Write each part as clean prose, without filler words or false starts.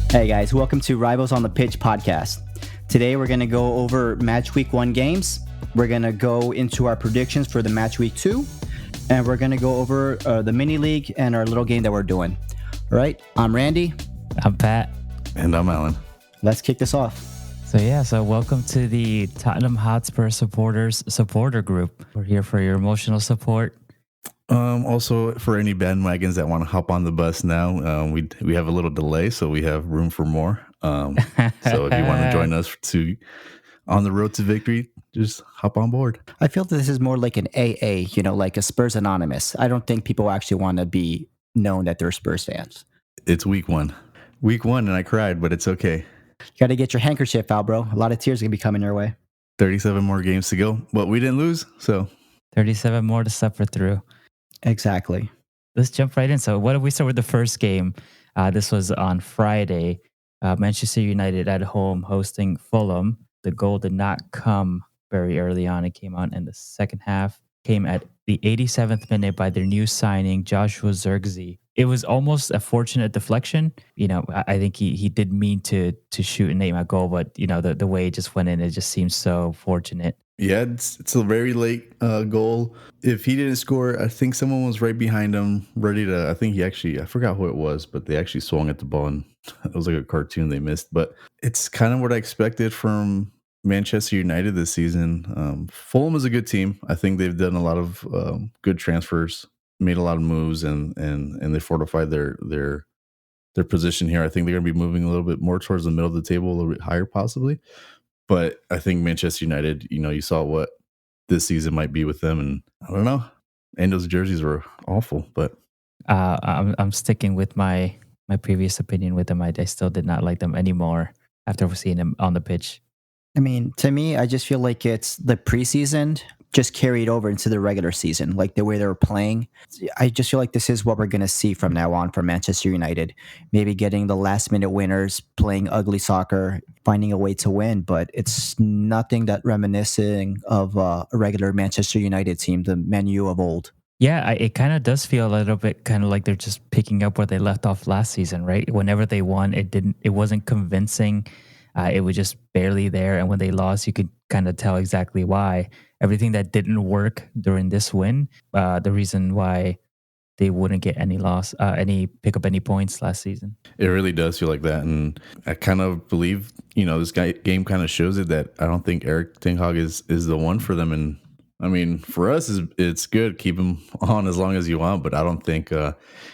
Hey guys, welcome to Rivals on the Pitch podcast. Today we're going to go over match week 1 games. We're going to go into our predictions for the match week 2. And we're going to go over the mini league and our little game that we're doing. All right, I'm Randy. I'm Pat. And I'm Alan. Let's kick this off. So welcome to the Tottenham Hotspur supporters supporter group. We're here for your emotional support. Also, for any bandwagons that want to hop on the bus now, we have a little delay, so we have room for more. So if you want to join us on the road to victory, just hop on board. I feel that this is more like an AA, like a Spurs Anonymous. I don't think people actually want to be known that they're Spurs fans. It's week 1, and I cried, but it's okay. You got to get your handkerchief out, bro. A lot of tears are going to be coming your way. 37 more games to go, but we didn't lose, so 37 more to suffer through. Exactly. Let's jump right in. So what did we start with the first game? This was on Friday. Manchester United at home hosting Fulham. The goal did not come very early on. It came on in the second half. Came at the 87th minute by their new signing, Joshua Zirkzee. It was almost a fortunate deflection. I think he did mean to shoot and aim a goal, but the way it just went in, it just seems so fortunate. Yeah, it's a very late goal. If he didn't score, I think someone was right behind him, ready to. I forgot who it was, but they actually swung at the ball, and it was like a cartoon they missed. But it's kind of what I expected from Manchester United this season. Fulham is a good team. I think they've done a lot of good transfers, made a lot of moves, and they fortified their position here. I think they're going to be moving a little bit more towards the middle of the table, a little bit higher possibly. But I think Manchester United, you saw what this season might be with them, and I don't know. And those jerseys were awful, but I'm sticking with my previous opinion with them. I still did not like them anymore after seeing them on the pitch. I mean, to me, I just feel like it's the preseason just carried over into the regular season, like the way they were playing. I just feel like this is what we're going to see from now on from Manchester United. Maybe getting the last minute winners, playing ugly soccer, finding a way to win, but it's nothing that reminiscing of a regular Manchester United team, the Man U of old. Yeah, it kind of does feel a little bit kind of like they're just picking up where they left off last season, right? Whenever they won, it wasn't convincing. It was just barely there. And when they lost, you could kind of tell exactly why. Everything that didn't work during this win, the reason why they wouldn't get pick up any points last season. It really does feel like that. And I kind of believe, this game kind of shows it that I don't think Erik ten Hag is the one for them. And I mean, for us, it's good. Keep him on as long as you want, but I don't think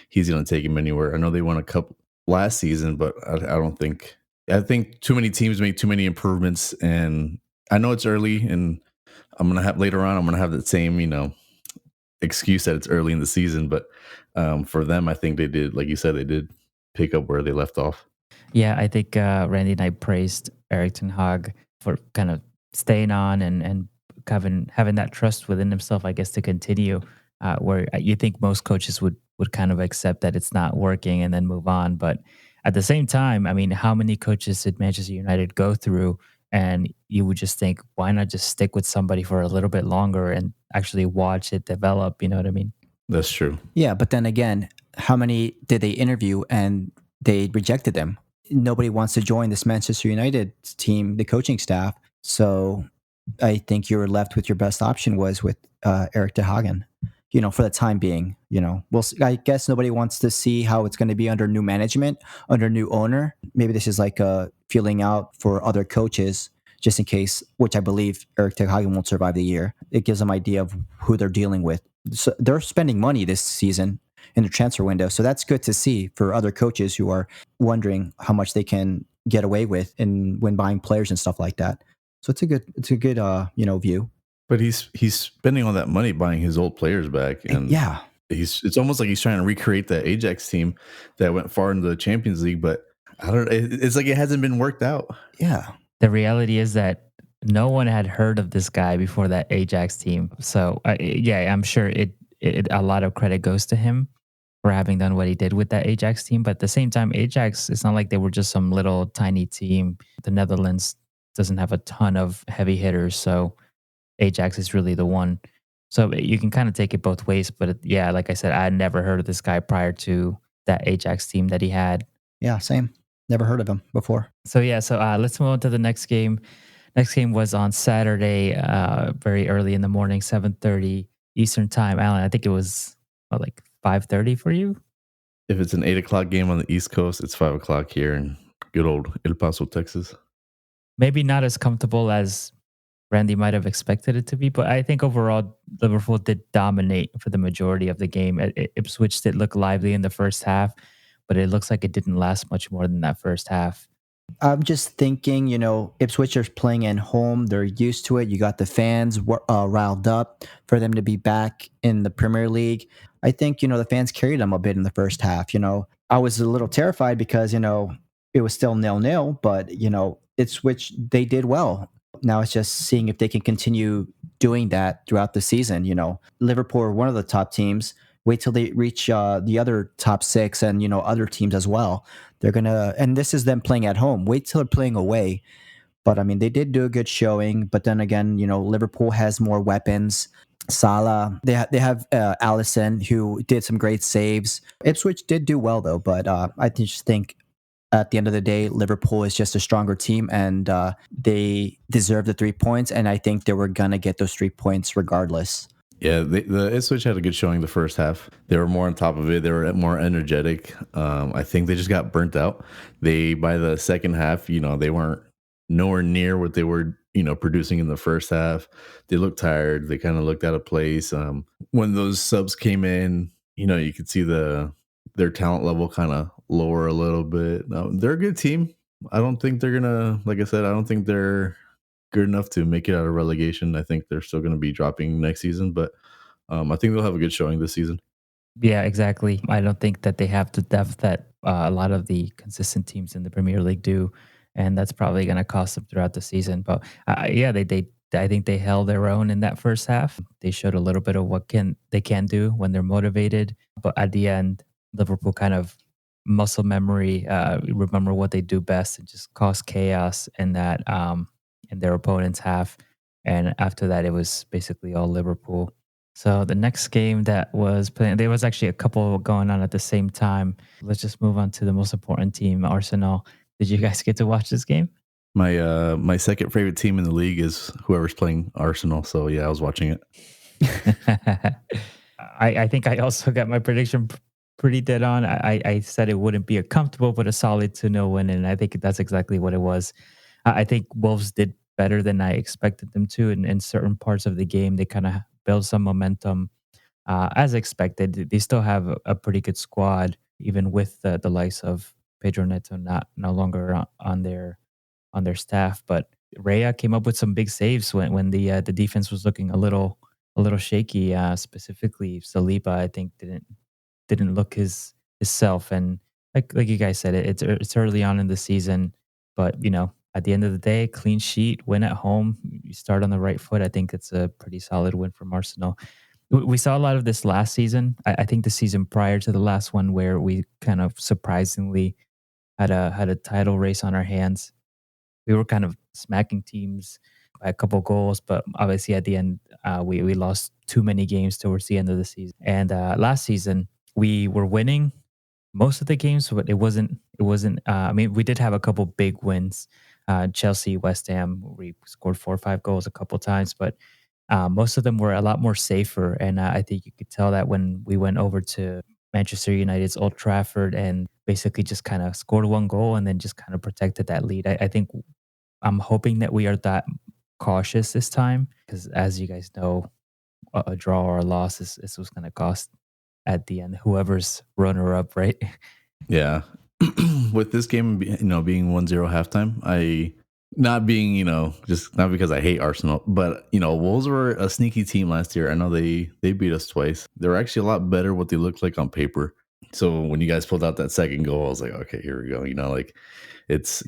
he's going to take him anywhere. I know they won a cup last season, but I think too many teams make too many improvements, and I know it's early, and I'm going to have that same, excuse that it's early in the season, but for them, I think they did, like you said, they did pick up where they left off. Yeah, I think Randy and I praised Erik ten Hag for kind of staying on and having that trust within himself, I guess, to continue, where you think most coaches would kind of accept that it's not working and then move on. But at the same time, I mean, how many coaches did Manchester United go through? And you would just think, why not just stick with somebody for a little bit longer and actually watch it develop? You know what I mean? That's true. Yeah, but then again, how many did they interview and they rejected them? Nobody wants to join this Manchester United team, the coaching staff. So I think you were left with your best option was with Erik ten Hag. For the time being, I guess nobody wants to see how it's going to be under new management, under new owner. Maybe this is like a feeling out for other coaches, just in case, which I believe Erik ten Hag won't survive the year. It gives them an idea of who they're dealing with. So they're spending money this season in the transfer window. So that's good to see for other coaches who are wondering how much they can get away with when buying players and stuff like that. So it's a good view. But he's spending all that money buying his old players back, and yeah, it's almost like he's trying to recreate that Ajax team that went far into the Champions League. But I don't. It's like it hasn't been worked out. Yeah, the reality is that no one had heard of this guy before that Ajax team. So I'm sure it a lot of credit goes to him for having done what he did with that Ajax team. But at the same time, Ajax, it's not like they were just some little tiny team. The Netherlands doesn't have a ton of heavy hitters, so Ajax is really the one. So you can kind of take it both ways. But yeah, like I said, I had never heard of this guy prior to that Ajax team that he had. Yeah, same. Never heard of him before. So yeah, let's move on to the next game. Next game was on Saturday, very early in the morning, 7:30 Eastern time. Alan, I think it was like 5:30 for you. If it's an 8 o'clock game on the East Coast, it's 5 o'clock here in good old El Paso, Texas. Maybe not as comfortable as Randy might have expected it to be, but I think overall Liverpool did dominate for the majority of the game. Ipswich did look lively in the first half, but it looks like it didn't last much more than that first half. I'm just thinking, Ipswich are playing at home. They're used to it. You got the fans riled up for them to be back in the Premier League. I think, the fans carried them a bit in the first half. I was a little terrified because, it was still 0-0, but, Ipswich, they did well. Now it's just seeing if they can continue doing that throughout the season. Liverpool are one of the top teams. Wait till they reach the other top six and, other teams as well. They're going to, and this is them playing at home. Wait till they're playing away. But I mean, they did do a good showing. But then again, Liverpool has more weapons. Salah, they have Allison, who did some great saves. Ipswich did do well, though. But I just think at the end of the day, Liverpool is just a stronger team and they deserve the 3 points. And I think they were going to get those 3 points regardless. Yeah, the Ipswich had a good showing the first half. They were more on top of it. They were more energetic. I think they just got burnt out. By the second half, they weren't nowhere near what they were, producing in the first half. They looked tired. They kind of looked out of place. When those subs came in, you could see their talent level kind of lower a little bit. They're a good team. I don't think they're gonna, like I said, I don't think they're good enough to make it out of relegation. I think they're still going to be dropping next season, but I think they'll have a good showing this season. Yeah, exactly. I don't think that they have the depth that a lot of the consistent teams in the Premier League do, and that's probably going to cost them throughout the season. But yeah, I think they held their own in that first half. They showed a little bit of what they can do when they're motivated, but at the end, Liverpool kind of muscle memory, remember what they do best, and just cause chaos in that in their opponent's half. And after that, it was basically all Liverpool. So the next game that was playing, there was actually a couple going on at the same time. Let's just move on to the most important team, Arsenal. Did you guys get to watch this game? My second favorite team in the league is whoever's playing Arsenal. So yeah, I was watching I, I think I also got my prediction pretty dead on. I said it wouldn't be a comfortable but a solid 2-0 win, and I think that's exactly what it was. I think Wolves did better than I expected them to in certain parts of the game. They kind of build some momentum as expected. They still have a pretty good squad, even with the likes of Pedro Neto no longer on their staff. But Raya came up with some big saves when the defense was looking a little shaky. Specifically, Saliba I think didn't look his self. And like you guys said, it's early on in the season, but at the end of the day, clean sheet, win at home, you start on the right foot. I think it's a pretty solid win from Arsenal. We saw a lot of this last season. I think the season prior to the last one, where we kind of surprisingly had a title race on our hands. We were kind of smacking teams by a couple goals, but obviously at the end, we lost too many games towards the end of the season. And last season, we were winning most of the games, but it wasn't. I mean, we did have a couple big wins. Chelsea, West Ham, we scored 4 or 5 goals a couple times, but most of them were a lot more safer. And I think you could tell that when we went over to Manchester United's Old Trafford and basically just kind of scored 1 goal and then just kind of protected that lead. I think I'm hoping that we are that cautious this time because, as you guys know, a draw or a loss is what's going to cost at the end whoever's runner up, right? Yeah. With this game, being 1-0 halftime, not being, just not because I hate Arsenal, but, Wolves were a sneaky team last year. I know they beat us twice. They're actually a lot better what they looked like on paper. So when you guys pulled out that second goal, I was like, okay, here we go. It's,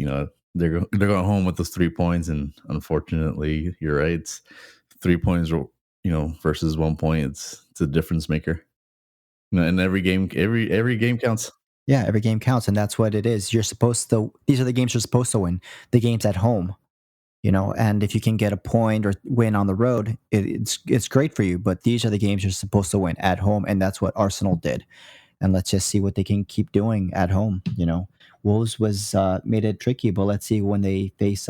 they're going home with those 3 points. And unfortunately, you're right. It's 3 points, versus 1 point. It's a difference maker. And every game counts. Yeah, every game counts, and that's what it is. These are the games you're supposed to win. The games at home, and if you can get a point or win on the road, it's great for you. But these are the games you're supposed to win at home, and that's what Arsenal did. And let's just see what they can keep doing at home. Wolves was made it tricky, but let's see when they face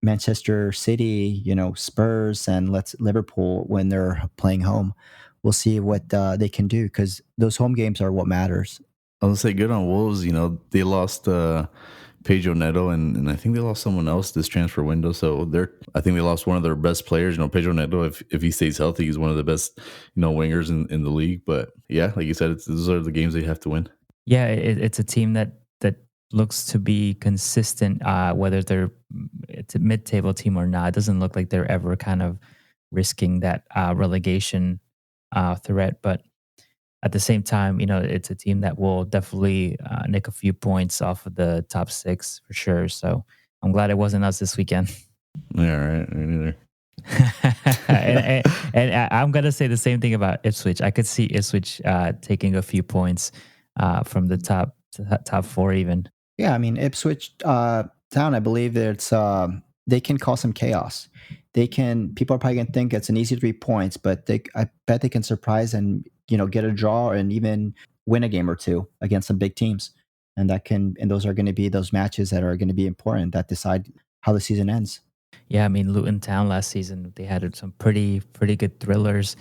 Manchester City, Spurs, and let's Liverpool when they're playing home. We'll see what they can do because those home games are what matters. I would say good on Wolves. They lost Pedro Neto, and I think they lost someone else this transfer window. So I think they lost one of their best players. Pedro Neto, if he stays healthy, he's one of the best wingers in the league. But yeah, like you said, those are the games they have to win. Yeah, it's a team that looks to be consistent. Whether it's a mid-table team or not, it doesn't look like they're ever kind of risking that relegation threat. But at the same time, it's a team that will definitely nick a few points off of the top six for sure. So I'm glad it wasn't us this weekend. Yeah, right. Me neither. and I'm gonna say the same thing about Ipswich. I could see Ipswich taking a few points from the top four even. Yeah, I mean Ipswich Town. I believe that they can cause some chaos. People are probably gonna think it's an easy 3 points, but I bet they can surprise and get a draw and even win a game or two against some big teams. And those are going to be those matches that are going to be important that decide how the season ends. Yeah, I mean Luton Town last season they had some pretty good thrillers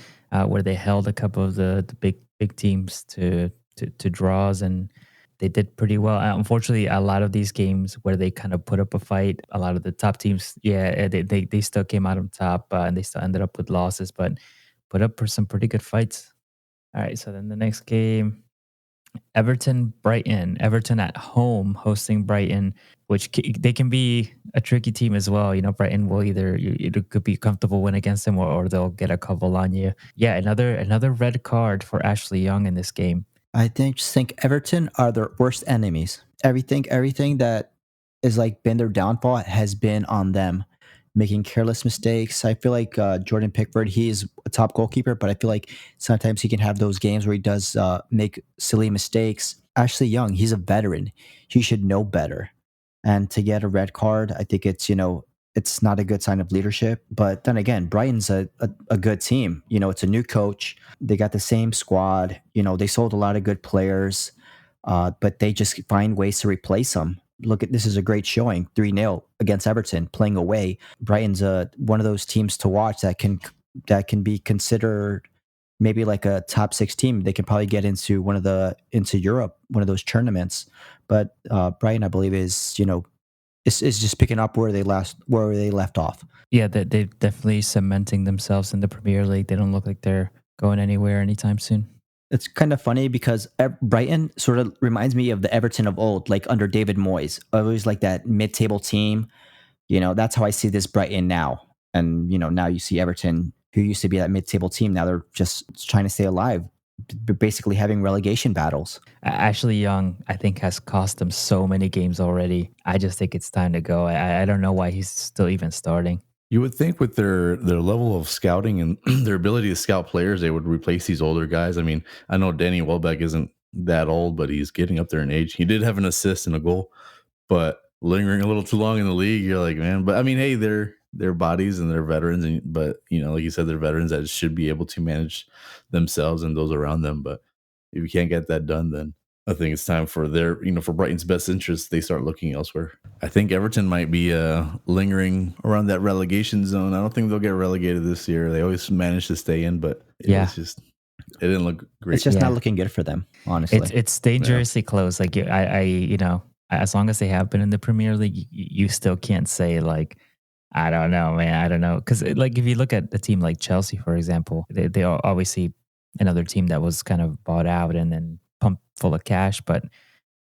where they held a couple of the big teams to draws, and they did pretty well. Unfortunately, a lot of these games where they kind of put up a fight, a lot of the top teams, yeah, they still came out on top and they still ended up with losses, but put up for some pretty good fights. All right, so then the next game, Brighton. Everton at home hosting Brighton, which they can be a tricky team as well. Brighton will either it could be comfortable win against them, or they'll get a couple on you. Yeah, another red card for Ashley Young in this game. I just think Everton are their worst enemies. Everything that is like been their downfall has been on them, making careless mistakes. I feel like Jordan Pickford, he's a top goalkeeper, but I feel like sometimes he can have those games where he does make silly mistakes. Ashley Young, he's a veteran. He should know better. And to get a red card, I think it's not a good sign of leadership. But then again, Brighton's a good team. It's a new coach. They got the same squad. They sold a lot of good players, but they just find ways to replace them. This is a great showing, 3-0 against Everton, playing away. Brighton's one of those teams to watch that can be considered maybe like a top 6 team. They can probably get into into Europe, one of those tournaments. But Brighton, I believe, is just picking up where they left off. Yeah, they're definitely cementing themselves in the Premier League. They don't look like they're going anywhere anytime soon. It's kind of funny because Brighton sort of reminds me of the Everton of old, like under David Moyes. Always like that mid-table team. That's how I see this Brighton now. And, now you see Everton, who used to be that mid-table team. Now they're just trying to stay alive, basically having relegation battles. Ashley Young, I think, has cost them so many games already. I just think it's time to go. I don't know why he's still even starting. You would think with their level of scouting and their ability to scout players, they would replace these older guys. I mean, I know Danny Welbeck isn't that old, but he's getting up there in age. He did have an assist and a goal, but lingering a little too long in the league, you're like, man. But I mean, hey, they're bodies and they're veterans, but like you said, they're veterans that should be able to manage themselves and those around them. But if you can't get that done, then I think it's time for for Brighton's best interest, they start looking elsewhere. I think Everton might be lingering around that relegation zone. I don't think they'll get relegated this year. They always manage to stay in, but it didn't look great. It's just not looking good for them, honestly. It's dangerously close. Like as long as they have been in the Premier League, you still can't say like, I don't know, man. I don't know. Because like if you look at a team like Chelsea, for example, they are obviously another team that was kind of bought out and then pumped full of cash, but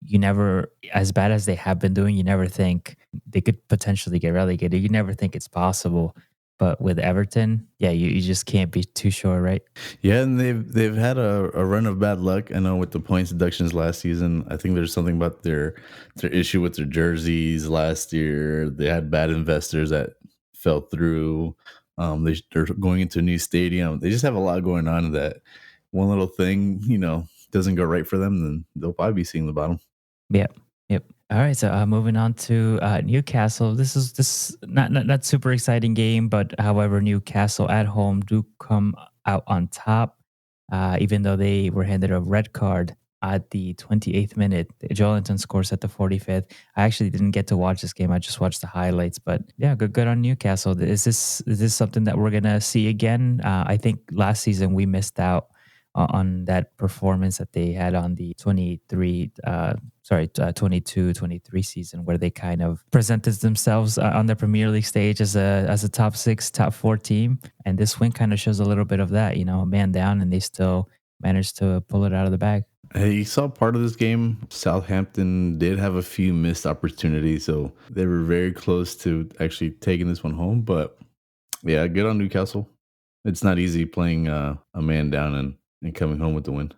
you never, as bad as they have been doing, you never think they could potentially get relegated. You never think it's possible. But with Everton, yeah, you just can't be too sure, right? Yeah, and they've had a run of bad luck. I know with the points deductions last season. I think there's something about their issue with their jerseys last year. They had bad investors that fell through. They're going into a new stadium. They just have a lot going on that one little thing, doesn't go right for them, then they'll probably be seeing the bottom. Yep. All right, so moving on to Newcastle. This is not super exciting game, but however, Newcastle at home do come out on top, even though they were handed a red card. at the 28th minute. Joelinton scores at the 45th. I actually didn't get to watch this game. I just watched the highlights. But yeah, good on Newcastle. Is this something that we're gonna see again? I think last season we missed out on that performance that they had on the 22-23 season, where they kind of presented themselves on the Premier League stage as a top 6, top 4 team. And this win kind of shows a little bit of that, a man down, and they still managed to pull it out of the bag. Hey, you saw part of this game. Southampton did have a few missed opportunities, so they were very close to actually taking this one home. But yeah, good on Newcastle. It's not easy playing a man down and coming home with the win.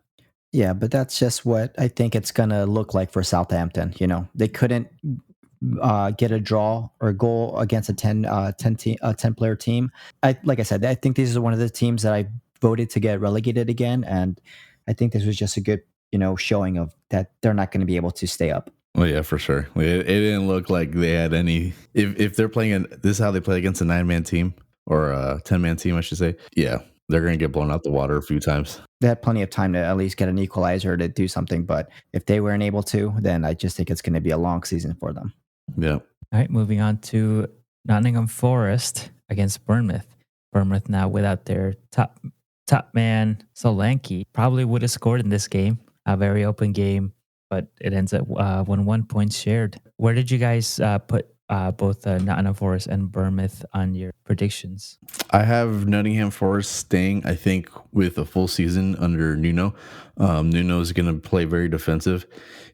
Yeah, but that's just what I think it's going to look like for Southampton. They couldn't get a draw or goal against a 10 player team. Like I said, I think this is one of the teams that I voted to get relegated again. And I think this was just a good, showing of that they're not going to be able to stay up. Well, yeah, for sure. It didn't look like they had any. If they're playing, this is how they play against a 9-man team or a 10-man team, I should say. Yeah, they're going to get blown out the water a few times. They had plenty of time to at least get an equalizer to do something. But if they weren't able to, then I just think it's going to be a long season for them. Yeah. All right, moving on to Nottingham Forest against Bournemouth. Bournemouth now without their top man, Solanke. Probably would have scored in this game. A very open game, but it ends at 1 point shared. Where did you guys put both Nottingham Forest and Bournemouth on your predictions? I have Nottingham Forest staying, I think, with a full season under Nuno. Nuno is going to play very defensive.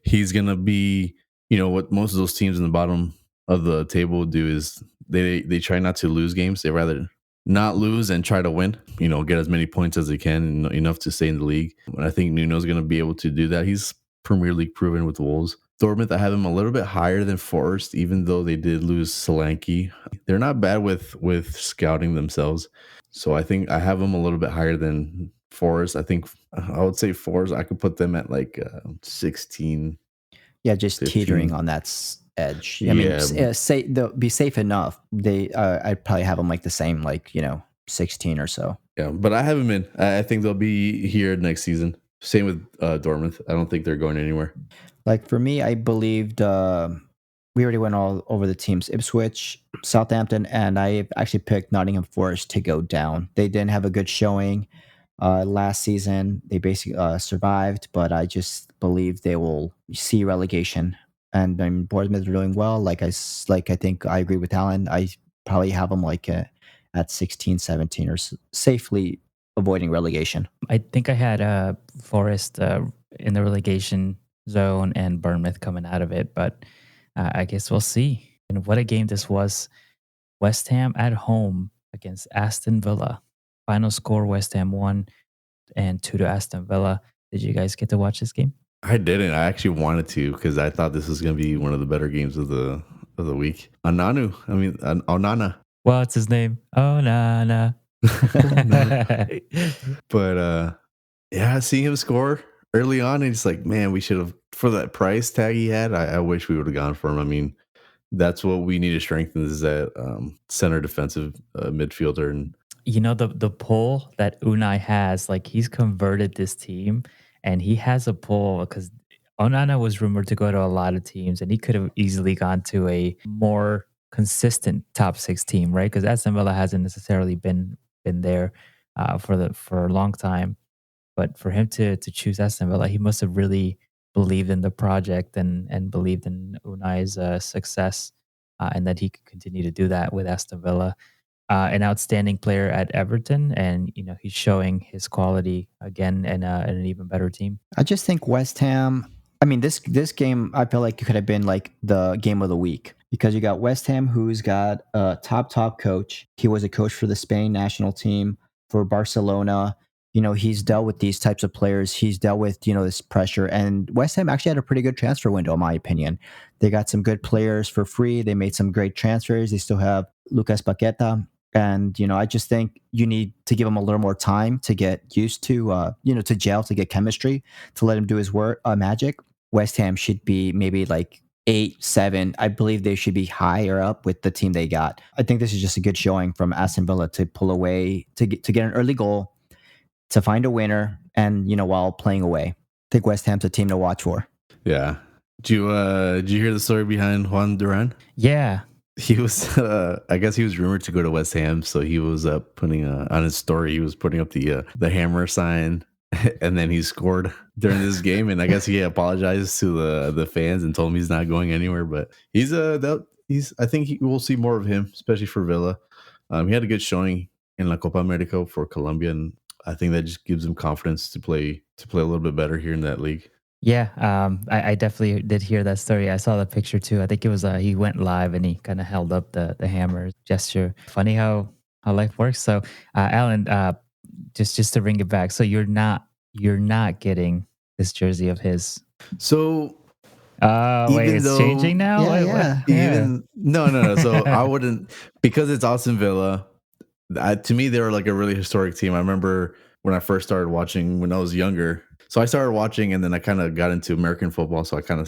He's going to be, what most of those teams in the bottom of the table do is they try not to lose games. They rather not lose and try to win, get as many points as they can, enough to stay in the league. And I think Nuno's going to be able to do that. He's Premier League proven with the Wolves. Bournemouth, I have him a little bit higher than Forest, even though they did lose Solanke. They're not bad with scouting themselves. So I think I have them a little bit higher than Forest. I think I would say Forest, I could put them at like 16. Yeah, just 15. teetering on that edge. I Yeah. mean, they'll be safe enough. I'd probably have them like the same, 16 or so. Yeah, but I have them in. I think they'll be here next season. Same with Bournemouth. I don't think they're going anywhere. Like for me, I believed we already went all over the teams: Ipswich, Southampton, and I actually picked Nottingham Forest to go down. They didn't have a good showing last season. They basically survived, but I just believe they will see relegation. And I mean, Bournemouth are doing well. I think I agree with Alan. I probably have them at 16, 17, or safely avoiding relegation. I think I had Forest in the relegation zone and Bournemouth coming out of it, but I guess we'll see. And what a game this was. West Ham at home against Aston Villa. Final score, West Ham 1 and 2 to Aston Villa. Did you guys get to watch this game? I didn't. I actually wanted to because I thought this was going to be one of the better games of the week. Onana. What's his name? Onana. But yeah, seeing him score early on, and it's like, man, we should have, for that price tag he had, I wish we would have gone for him. I mean, that's what we need to strengthen, is that center defensive midfielder. And the pull that Unai has, he's converted this team, and he has a pull because Onana was rumored to go to a lot of teams, and he could have easily gone to a more consistent top 6 team, right? Because Aston Villa hasn't necessarily been there for a long time. But for him to choose Aston Villa, he must have really believed in the project and believed in Unai's success, and that he could continue to do that with Aston Villa. An outstanding player at Everton, and he's showing his quality again in an even better team. I just think West Ham. I mean, this game, I feel like it could have been like the game of the week, because you got West Ham, who's got a top coach. He was a coach for the Spain national team, for Barcelona. He's dealt with these types of players. He's dealt with, this pressure. And West Ham actually had a pretty good transfer window, in my opinion. They got some good players for free. They made some great transfers. They still have Lucas Paqueta. And, I just think you need to give him a little more time to get used to, to gel, to get chemistry, to let him do his work, magic. West Ham should be maybe like 8, 7. I believe they should be higher up with the team they got. I think this is just a good showing from Aston Villa to pull away, to get an early goal, to find a winner, and while playing away. think West Ham's a team to watch for. Yeah. Did you hear the story behind Juan Duran? Yeah. He was, I guess he was rumored to go to West Ham, so he was putting on his story. He was putting up the hammer sign, and then he scored during this game. And I guess he apologized to the fans and told them he's not going anywhere. But he's I think we'll see more of him, especially for Villa. He had a good showing in La Copa America for Colombia, and I think that just gives him confidence to play a little bit better here in that league. Yeah, I definitely did hear that story. I saw the picture too. I think it was he went live and he kind of held up the hammer gesture. Funny how life works. So, Alan, just to bring it back. So you're not getting this jersey of his. So wait, it's changing now. Yeah, No. So I wouldn't, because it's Aston Villa. To me, they were like a really historic team. I remember when I first started watching when I was younger. So I started watching, and then I kind of got into American football. So I kind of,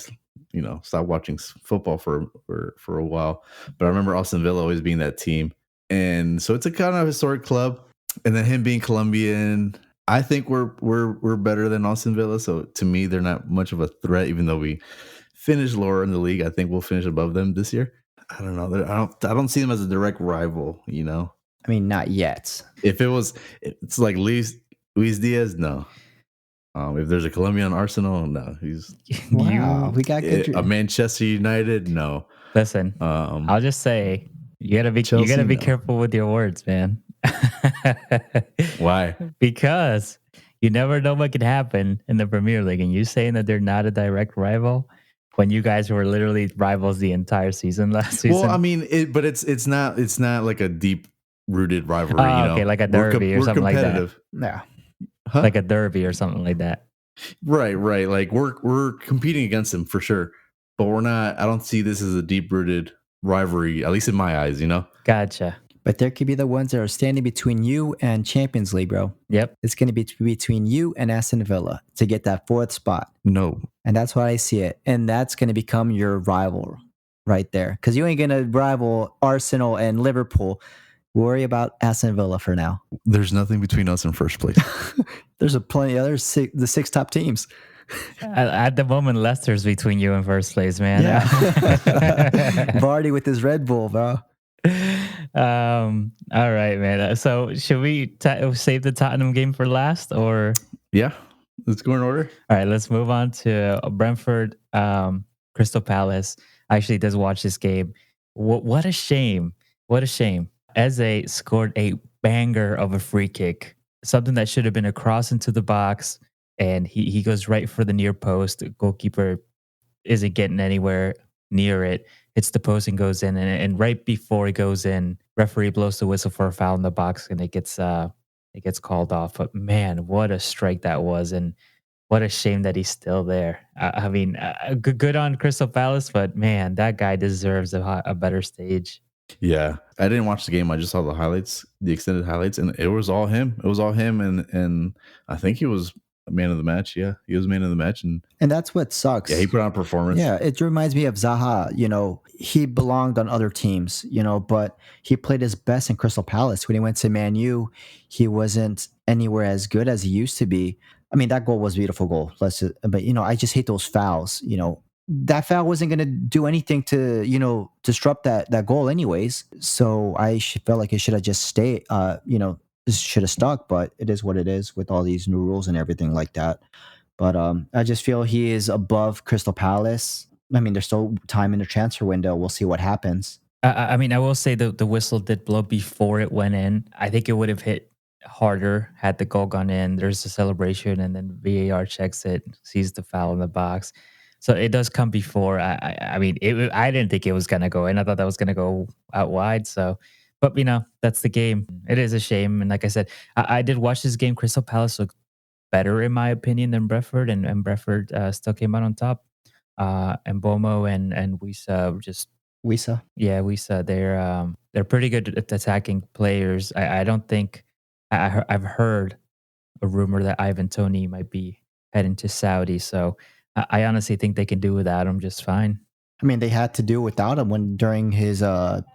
stopped watching football for a while. But I remember Aston Villa always being that team, and so it's a kind of historic club. And then him being Colombian, I think we're better than Aston Villa. So to me, they're not much of a threat, even though we finished lower in the league. I think we'll finish above them this year. I don't know. I don't see them as a direct rival. I mean, not yet. If it's like Luis Diaz, no. If there's a Colombian Arsenal, no. He's we got good. A Manchester United, no. Listen, I'll just say you gotta be Chelsea, careful with your words, man. Why? Because you never know what could happen in the Premier League, and you saying that they're not a direct rival when you guys were literally rivals the entire season last season. Well, I mean, it's not like a deep rooted rivalry. Okay, like a derby or something like that. Yeah. Huh? Like a derby or something like that. Right. Like we're competing against them for sure, but we're not. I don't see this as a deep rooted rivalry, at least in my eyes. Gotcha. But there could be the ones that are standing between you and Champions League, bro. Yep. It's going to be between you and Aston Villa to get that fourth spot. No. And that's why I see it. And that's going to become your rival right there. Because you ain't going to rival Arsenal and Liverpool. Worry about Aston Villa for now. There's nothing between us in first place. There's plenty of others, the six top teams. At the moment, Leicester's between you in first place, man. Yeah. Vardy with his Red Bull, bro. All right, man. So should we save the Tottenham game for last, or? Yeah, let's go in order. All right, let's move on to Brentford, Crystal Palace. I actually did watch this game. What a shame. What a shame. Eze scored a banger of a free kick, something that should have been a cross into the box, and he goes right for the near post. The goalkeeper isn't getting anywhere near it. Hits the post and goes in, and right before he goes in, referee blows the whistle for a foul in the box, and it gets called off. But man, what a strike that was, and what a shame that he's still there. I mean, good on Crystal Palace, but man, that guy deserves a better stage. Yeah, I didn't watch the game. I just saw the highlights, the extended highlights, and it was all him. It was all him, and I think he was a man of the match. Yeah, he was man of the match, and that's what sucks. Yeah, he put on a performance. Yeah, it reminds me of Zaha. He belonged on other teams. But he played his best in Crystal Palace. When he went to Man U, he wasn't anywhere as good as he used to be. I mean, that goal was a beautiful goal. But I just hate those fouls. That foul wasn't going to do anything to, disrupt that goal anyways. So I felt like it should have just stayed, should have stuck, but it is what it is with all these new rules and everything like that. But I just feel he is above Crystal Palace. I mean, there's still time in the transfer window. We'll see what happens. I mean, I will say the whistle did blow before it went in. I think it would have hit harder had the goal gone in. There's a celebration, and then VAR checks it, sees the foul in the box. So it does come before. I mean, I didn't think it was going to go in. I thought that was going to go out wide. So, but that's the game. It is a shame. And like I said, I did watch this game. Crystal Palace looked better, in my opinion, than Brentford. And Brentford still came out on top. And Bomo and Wissa just... Wissa? Yeah, Wissa. They're pretty good at attacking players. I don't think... I've heard a rumor that Ivan Toney might be heading to Saudi. So... I honestly think they can do without him just fine. I mean, they had to do without him during his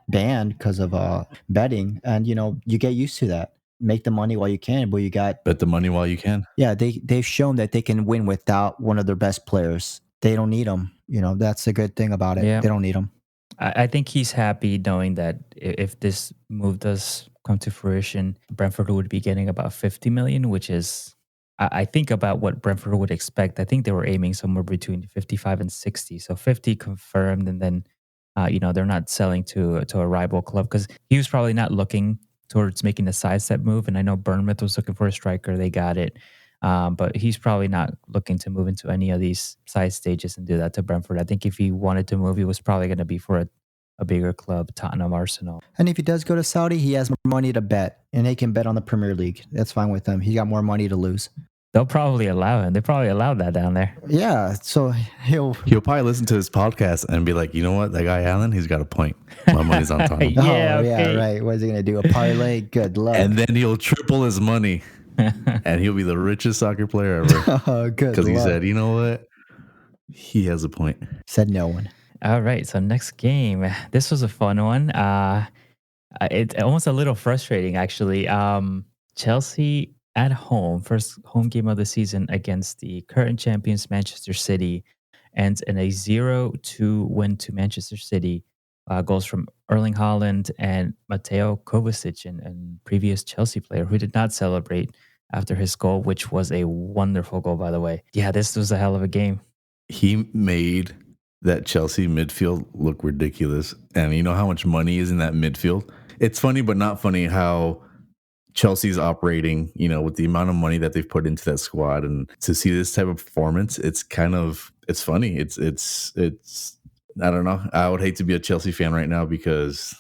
ban because of betting, and you get used to that. make the money while you can. But you got Bet the money while you can. yeah, they've shown that they can win without one of their best players. They don't need them. That's a good thing about it. Yeah. They don't need them. I think he's happy knowing that if this move does come to fruition, Brentford would be getting about 50 million, which is, I think about what Brentford would expect. I think they were aiming somewhere between 55 and 60. So 50 confirmed. And then, they're not selling to a rival club because he was probably not looking towards making a sidestep move. And I know Bournemouth was looking for a striker. They got it. But he's probably not looking to move into any of these side stages and do that to Brentford. I think if he wanted to move, he was probably going to be for a bigger club, Tottenham, Arsenal. And if he does go to Saudi, he has more money to bet, and he can bet on the Premier League. That's fine with him. He got more money to lose. They'll probably allow him. They probably allow that down there. Yeah, so he'll probably listen to his podcast and be like, you know what, that guy Allen, he's got a point. My money's on Tottenham. Yeah, yeah, right. What is he gonna do? A parlay? Good luck. And then he'll triple his money, and he'll be the richest soccer player ever. Oh, good. Because he said, you know what, he has a point. Said no one. All right, so next game. This was a fun one. It's almost a little frustrating, actually. Chelsea at home, first home game of the season against the current champions, Manchester City, ends in a 0-2 win to Manchester City. Goals from Erling Haaland and Mateo Kovacic, and previous Chelsea player who did not celebrate after his goal, which was a wonderful goal, by the way. Yeah, this was a hell of a game. He made that Chelsea midfield look ridiculous. And you know how much money is in that midfield? It's funny, but not funny how Chelsea's operating, with the amount of money that they've put into that squad. And to see this type of performance, it's funny. It's I don't know. I would hate to be a Chelsea fan right now because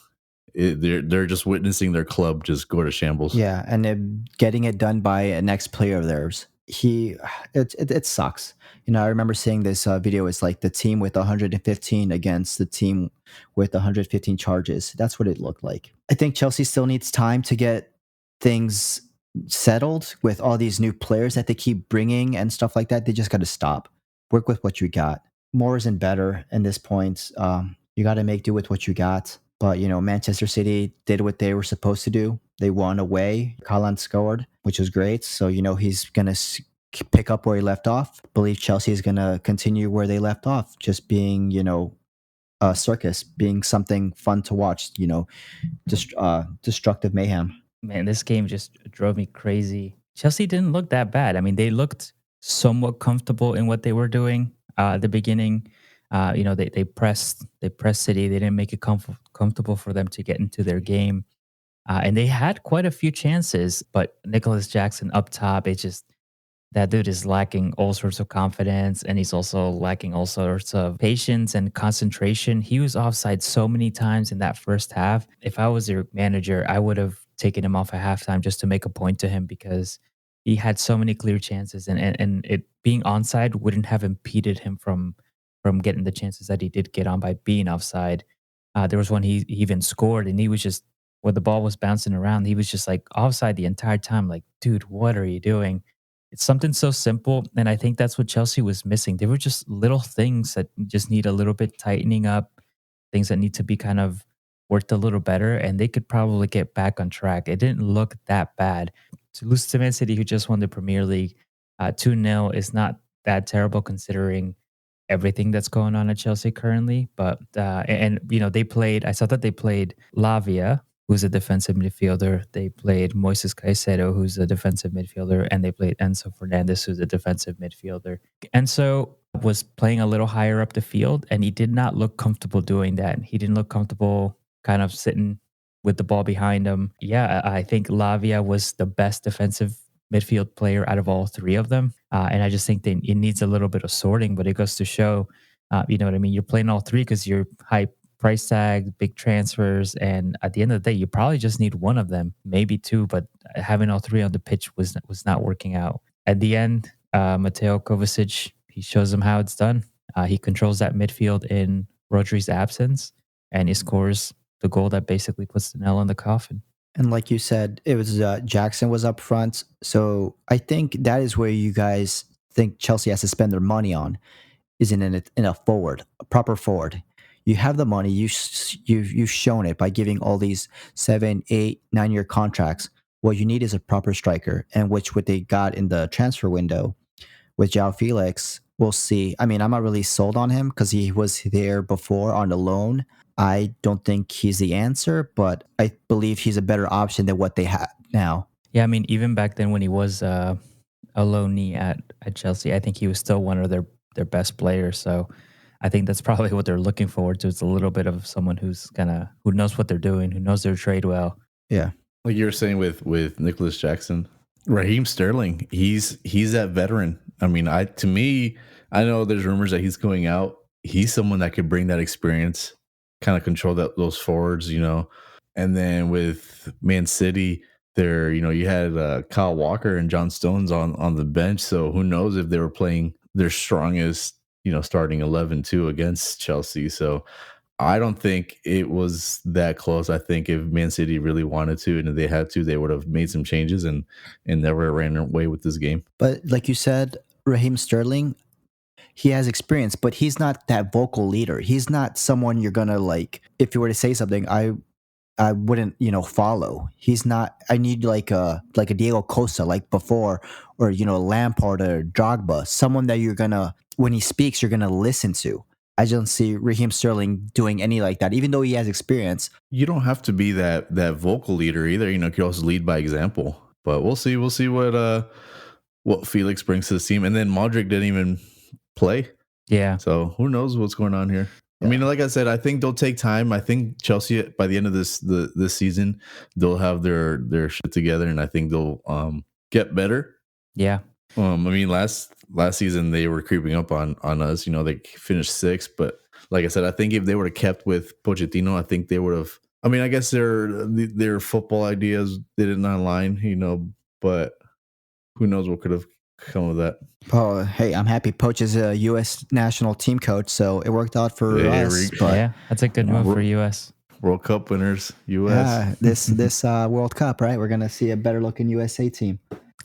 they're just witnessing their club just go to shambles. Yeah, and they're getting it done by an ex-player of theirs. It sucks. I remember seeing this video. It's like the team with 115 against the team with 115 charges. That's what it looked like. I think Chelsea still needs time to get things settled with all these new players that they keep bringing and stuff like that. They just got to stop. Work with what you got. More isn't better in this point. You got to make do with what you got. But, Manchester City did what they were supposed to do. They won away. Haaland scored, which was great. So, he's going to pick up where he left off. I believe Chelsea is going to continue where they left off, just being, a circus, being something fun to watch, destructive mayhem. Man, this game just drove me crazy. Chelsea didn't look that bad. I mean, they looked somewhat comfortable in what they were doing at the beginning. They pressed City. They didn't make it comfortable for them to get into their game. And they had quite a few chances, but Nicholas Jackson up top, that dude is lacking all sorts of confidence, and he's also lacking all sorts of patience and concentration. He was offside so many times in that first half. If I was your manager, I would have taken him off at halftime just to make a point to him because he had so many clear chances, and it being onside wouldn't have impeded him from getting the chances that he did get on by being offside. There was one he even scored, and he was just, when the ball was bouncing around, he was just like offside the entire time. Like, dude, what are you doing? It's something so simple, and I think that's what Chelsea was missing. They were just little things that just need a little bit tightening up, things that need to be kind of worked a little better, and they could probably get back on track. It didn't look that bad. To lose to Man City, who just won the Premier League, 2-0 is not that terrible considering everything that's going on at Chelsea currently. But they played. I saw that they played Lavia, who's a defensive midfielder. They played Moises Caicedo, who's a defensive midfielder, and they played Enzo Fernandez, who's a defensive midfielder. Enzo was playing a little higher up the field, and he did not look comfortable doing that. He didn't look comfortable kind of sitting with the ball behind him. Yeah, I think Lavia was the best defensive midfield player out of all three of them. And I just think that it needs a little bit of sorting, but it goes to show, you know what I mean? You're playing all three because you're high price tag, big transfers, and at the end of the day, you probably just need one of them, maybe two, but having all three on the pitch was not working out. At the end, Mateo Kovacic, he shows them how it's done. He controls that midfield in Rodri's absence, and he scores the goal that basically puts the nail in the coffin. And like you said, it was Jackson was up front. So I think that is where you guys think Chelsea has to spend their money on, is in a forward, a proper forward. You have the money. You've shown it by giving all these 7, 8, 9 year contracts. what you need is a proper striker, and which what they got in the transfer window with João Felix. We'll see. I mean, I'm not really sold on him because he was there before on the loan. I don't think he's the answer, but I believe he's a better option than what they have now. Yeah, I mean, even back then when he was a loanee at Chelsea, I think he was still one of their best players. So I think that's probably what they're looking forward to. It's a little bit of someone who knows what they're doing, who knows their trade well. Yeah. Like you were saying with Nicholas Jackson, Raheem Sterling, he's that veteran. I mean, to me, I know there's rumors that he's going out. He's someone that could bring that experience, kind of control those forwards, And then with Man City, there, you had Kyle Walker and John Stones on the bench. So who knows if they were playing their strongest, starting 11 too against Chelsea. So I don't think it was that close. I think if Man City really wanted to and if they had to, they would have made some changes and never ran away with this game. But like you said, Raheem Sterling, he has experience, but he's not that vocal leader. He's not someone you're gonna like. If you were to say something, I wouldn't, follow. He's not. I need like a Diego Costa, like before, or Lampard or Drogba, someone that you're gonna, when he speaks, you're gonna listen to. I don't see Raheem Sterling doing any like that, even though he has experience. You don't have to be that vocal leader either. You could also lead by example. But we'll see. We'll see what Felix brings to the team. And then Modric didn't even play. Yeah. So who knows what's going on here? Yeah. I mean, like I said, I think they'll take time. I think Chelsea by the end of this season, they'll have their shit together, and I think they'll get better. Yeah. I mean, last season they were creeping up on us. They finished 6th, but like I said, I think if they would have kept with Pochettino, I think they would have. I mean, I guess their football ideas they did not align, but who knows what could have come of that. Oh, hey, I'm happy Poch is a U.S. national team coach, so it worked out for us. But yeah, that's a good move for U.S. World Cup winners, U.S. This World Cup, right? We're gonna see a better looking USA team.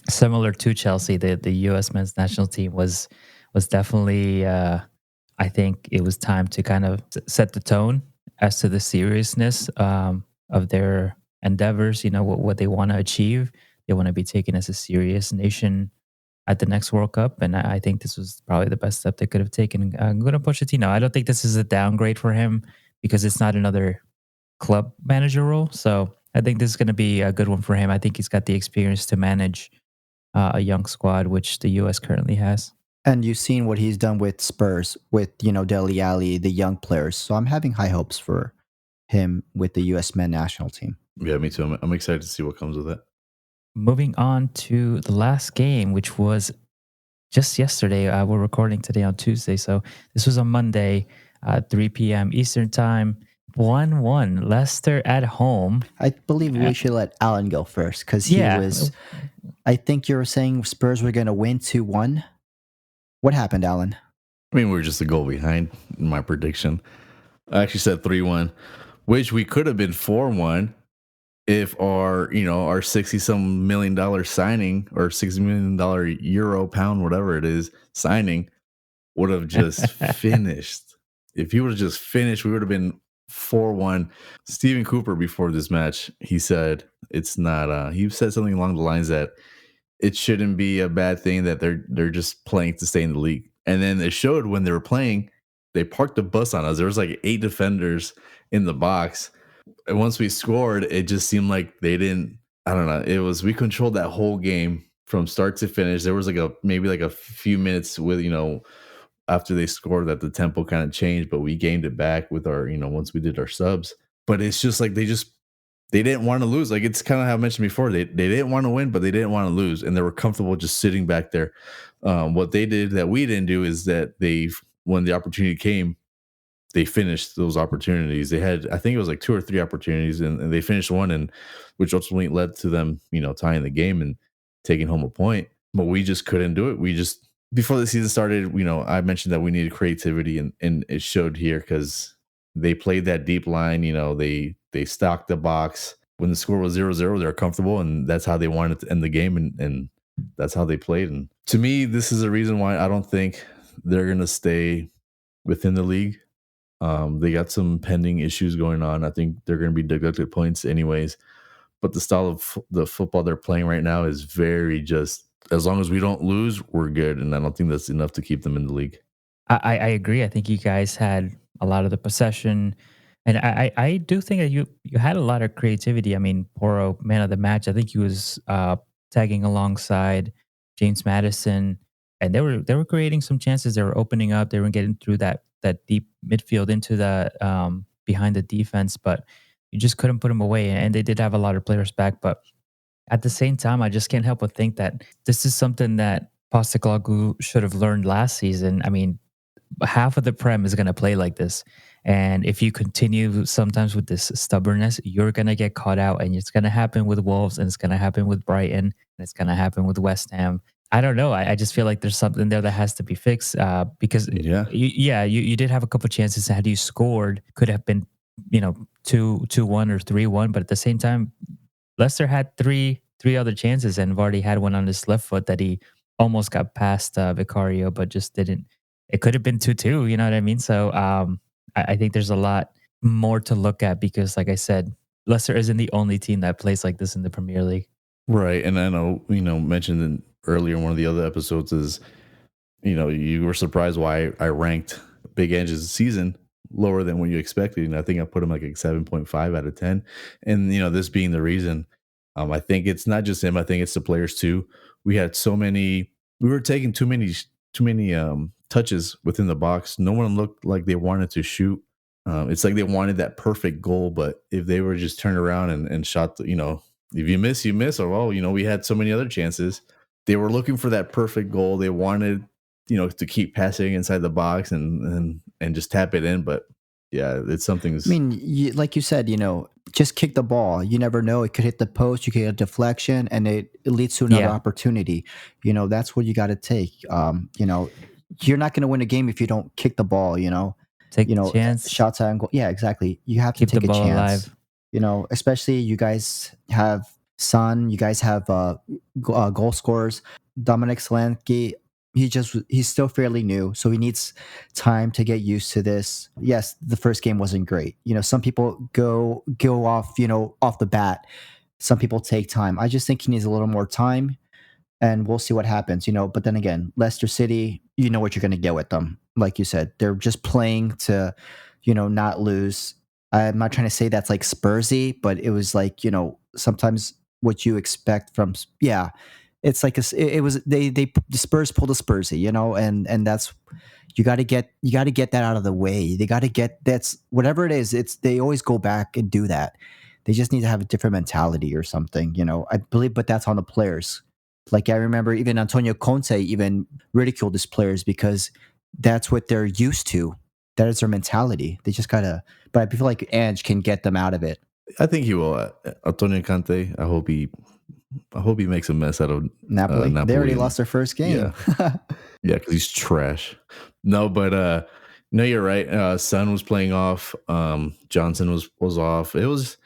Similar to Chelsea, the U.S. men's national team was definitely. I think it was time to kind of set the tone as to the seriousness of their endeavors. What they want to achieve. They want to be taken as a serious nation at the next World Cup, and I think this was probably the best step they could have taken. I'm going to Pochettino. I don't think this is a downgrade for him because it's not another club manager role. So I think this is going to be a good one for him. I think he's got the experience to manage a young squad, which the U.S. currently has. And you've seen what he's done with Spurs, with Dele Alli, the young players. So I'm having high hopes for him with the U.S. men's national team. Yeah, me too. I'm excited to see what comes of that. Moving on to the last game, which was just yesterday. We're recording today on Tuesday, so this was on Monday, 3 p.m. Eastern Time. 1-1, Leicester at home. I believe we should let Alan go first because he was. I think you were saying Spurs were going to win 2-1. What happened, Alan? I mean, we were just a goal behind in my prediction. I actually said 3-1, which we could have been 4-1 if our 60-some million dollar signing or $60 million euro, pound, whatever it is, signing would have just finished. If he would have just finished, we would have been 4-1. Stephen Cooper, before this match, he said it's not. He said something along the lines that it shouldn't be a bad thing that they're just playing to stay in the league. And then it showed when they were playing, they parked the bus on us. There was like 8 defenders in the box. And once we scored, it just seemed like they didn't. I don't know. We controlled that whole game from start to finish. There was maybe a few minutes with after they scored that the tempo kind of changed, but we gained it back with our once we did our subs. But it's just like they didn't want to lose. Like it's kind of how I mentioned before. They didn't want to win, but they didn't want to lose, and they were comfortable just sitting back there. What they did that we didn't do is that when the opportunity came, they finished those opportunities. They had, I think it was like 2 or 3 opportunities, and they finished one, and which ultimately led to them, tying the game and taking home a point. But we just couldn't do it. Before the season started, I mentioned that we needed creativity, and it showed here because they played that deep line. They stocked the box. When the score was 0-0, they were comfortable, and that's how they wanted to end the game, and that's how they played. And to me, this is a reason why I don't think they're going to stay within the league. They got some pending issues going on. I think they're going to be deducted points anyways. but the style of the football they're playing right now is very just, as long as we don't lose, we're good. And I don't think that's enough to keep them in the league. I agree. I think you guys had a lot of the possession, and I do think that you had a lot of creativity. I mean, Poro, man of the match. I think he was tagging alongside James Madison, and they were creating some chances. They were opening up. They were getting through that deep midfield into the behind the defense, but you just couldn't put them away. And they did have a lot of players back, but at the same time, I just can't help but think that this is something that Postecoglou should have learned last season. I mean, half of the Prem is going to play like this. And if you continue sometimes with this stubbornness, you're going to get caught out. And it's going to happen with Wolves, and it's going to happen with Brighton, and it's going to happen with West Ham. I don't know. I just feel like there's something there that has to be fixed because, you did have a couple chances. Had you scored, could have been, 2-1 or 3-1. But at the same time, Leicester had three other chances, and Vardy had one on his left foot that he almost got past Vicario, but just didn't. It could have been 2-2, you know what I mean? So I think there's a lot more to look at because, like I said, Leicester isn't the only team that plays like this in the Premier League. Right. And I know, mentioned earlier in one of the other episodes is, you were surprised why I ranked Big Ange's season lower than what you expected. And I think I put him like a 7.5 out of 10. And, this being the reason, I think it's not just him. I think it's the players too. We were taking too many touches within the box. No one looked like they wanted to shoot. It's like they wanted that perfect goal, but if they were just turned around and shot, if you miss, you miss. Or, well, we had so many other chances. They were looking for that perfect goal. They wanted, to keep passing inside the box and just tap it in. But yeah, it's something. I mean, like you said, just kick the ball. You never know. It could hit the post. You could get a deflection, and it leads to another opportunity. That's what you got to take. You're not going to win a game if you don't kick the ball. Take a chance. Shots on goal. Yeah, exactly. You have to Keep take the a ball chance. alive. Especially you guys have Son. You guys have goal scorers. Dominic Solanke. He's still fairly new, so he needs time to get used to this. Yes, the first game wasn't great. Some people go off, off the bat. Some people take time. I just think he needs a little more time, and we'll see what happens, But then again, Leicester City, you know what you're going to get with them. Like you said, they're just playing to, not lose. I'm not trying to say that's like Spursy, but it was like, sometimes what you expect from, it's like it was the Spurs pulled a Spursy, and that's you got to get that out of the way. They got to get that's whatever it is. They always go back and do that. They just need to have a different mentality or something, I believe, but that's on the players. Like I remember even Antonio Conte even ridiculed his players because that's what they're used to. That is their mentality. They just gotta. But I feel like Ange can get them out of it. I think he will. Antonio Conte. I hope he makes a mess out of Napoli. Napoli. They already lost their first game. Yeah, because he's trash. No, but no, you're right. Son was playing off. Johnson was off. It was,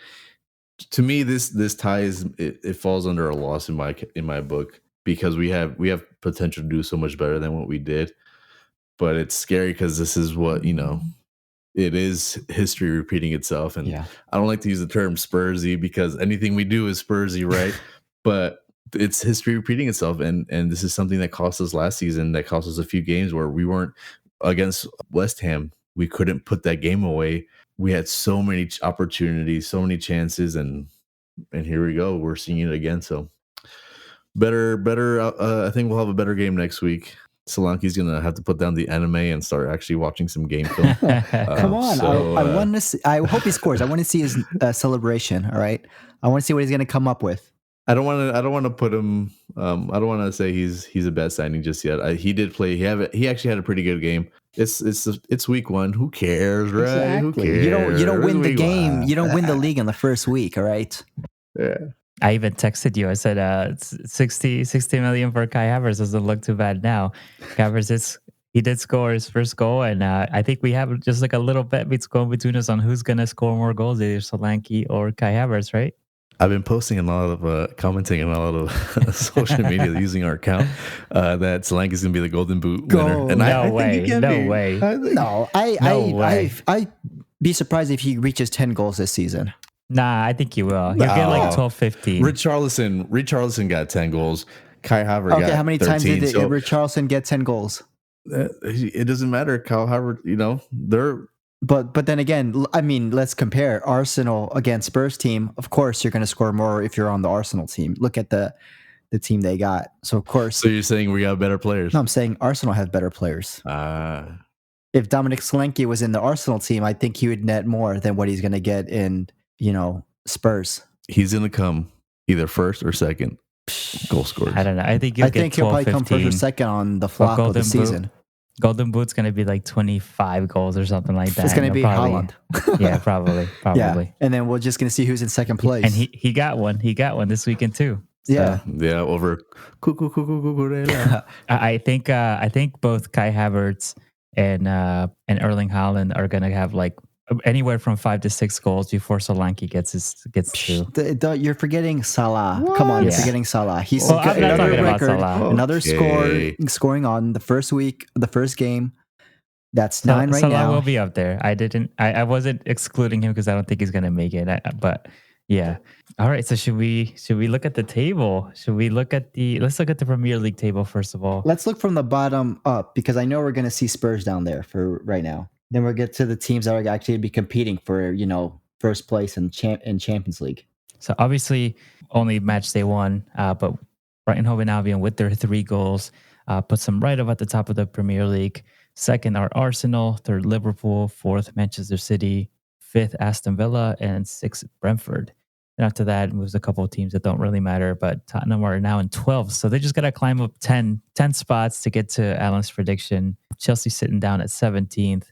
to me, this ties. It falls under a loss in my book because we have potential to do so much better than what we did. But it's scary because this is what it is history repeating itself. And I don't like to use the term Spursy because anything we do is Spursy, right? But it's history repeating itself. And this is something that cost us last season, that cost us a few games where we weren't against West Ham. We couldn't put that game away. We had so many opportunities, so many chances. And here we go. We're seeing it again. So better. I think we'll have a better game next week. Solanke's gonna have to put down the anime and start actually watching some game film. Come on, I want to see. I hope he scores. I want to see his celebration. All right, I want to see what he's gonna come up with. I don't want to put him. I don't want to say he's a bad signing just yet. He did play. He actually had a pretty good game. It's week one. Who cares, right? Exactly. Who cares? You don't win the game. You don't win the league in the first week. All right. Yeah. I even texted you. I said 60 million for Kai Havertz doesn't look too bad now. Kai Havertz, he did score his first goal, and I think we have just like a little bet going between us on who's going to score more goals, either Solanke or Kai Havertz, right? I've been posting a lot of commenting on a lot of social media using our account that Solanke is going to be the Golden Boot winner. And no way. I'd be surprised if he reaches 10 goals this season. Nah, I think he will. He'll get like No. 12, 15. Richarlison got 10 goals. Kai Havertz Okay, got how many 13. times did So Richarlison get 10 goals? it doesn't matter. Kyle Havertz, they're But then again, I mean, let's compare Arsenal against Spurs team. Of course, you're going to score more if you're on the Arsenal team. Look at the team they got. So of course, so you're saying we got better players. no, I'm saying Arsenal have better players. If Dominic Solanke was in the Arsenal team, I think he would net more than what he's going to get in, Spurs. He's going to come either first or second goal scorers. I don't know. I think he'll get 12, he'll probably 15. come first or second on the flop of the season. Golden Boot's going to be like 25 goals or something like that. It's going to be Haaland. Yeah, probably. Yeah. And then we're just going to see who's in second place. And he got one. He got one this weekend too. So. Yeah. Over. I think both Kai Havertz and Erling Haaland are going to have like anywhere from 5 to 6 goals before Solanke gets 2. You're forgetting Salah. What? Come on, you're forgetting Salah. He's got another record, another scoring on the first week, the first game. That's 9 right Salah now. Salah will be up there. I wasn't excluding him because I don't think he's going to make it. But yeah. All right. So should we look at the table? Let's look at the Premier League table first of all. Let's look from the bottom up because I know we're going to see Spurs down there for right now. Then we'll get to the teams that are actually be competing for, first place in Champions League. So obviously only match day 1, but Brighton Hove and Albion with their 3 goals puts them right up at the top of the Premier League. Second are Arsenal, third Liverpool, fourth Manchester City, fifth Aston Villa, and sixth Brentford. And after that moves a couple of teams that don't really matter, but Tottenham are now in 12th. So they just got to climb up 10 spots to get to Alan's prediction. Chelsea sitting down at 17th.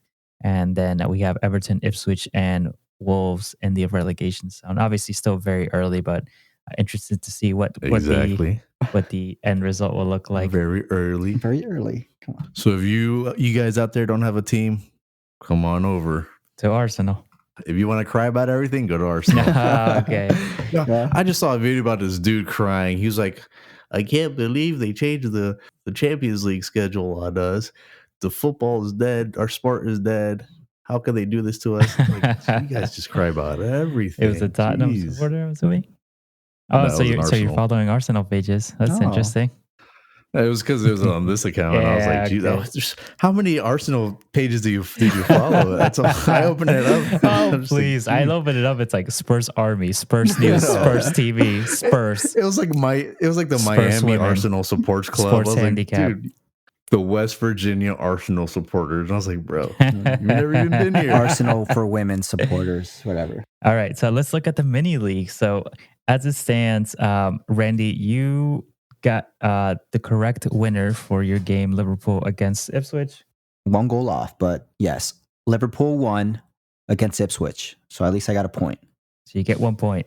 And then we have Everton, Ipswich, and Wolves in the relegation zone. Obviously, still very early, but interested to see what the end result will look like. Very early. Come on. So if you guys out there don't have a team, come on over to Arsenal. If you want to cry about everything, go to Arsenal. Okay. Yeah. I just saw a video about this dude crying. He was like, I can't believe they changed the Champions League schedule on us. The football is dead. Our sport is dead. How can they do this to us? Like, you guys just cry about everything. It was a Tottenham supporter, I'm assuming? Oh, no, so you're following Arsenal pages. That's interesting. It was because it was on this account. And I was like, geez, okay. How many Arsenal pages did you follow? That's all. I opened it up. Oh, please. I opened it up. It's like Spurs Army, Spurs News, Spurs TV, Spurs. It was like the Spurs Miami women. Arsenal Supports Club. Sports Handicap. Like, dude, the West Virginia Arsenal supporters. And I was like, bro, you've never even been here. Arsenal for women supporters, whatever. All right. So let's look at the mini league. So as it stands, Randy, you got the correct winner for your game, Liverpool against Ipswich. 1 goal off, but yes, Liverpool won against Ipswich. So at least I got a point. So you get 1 point.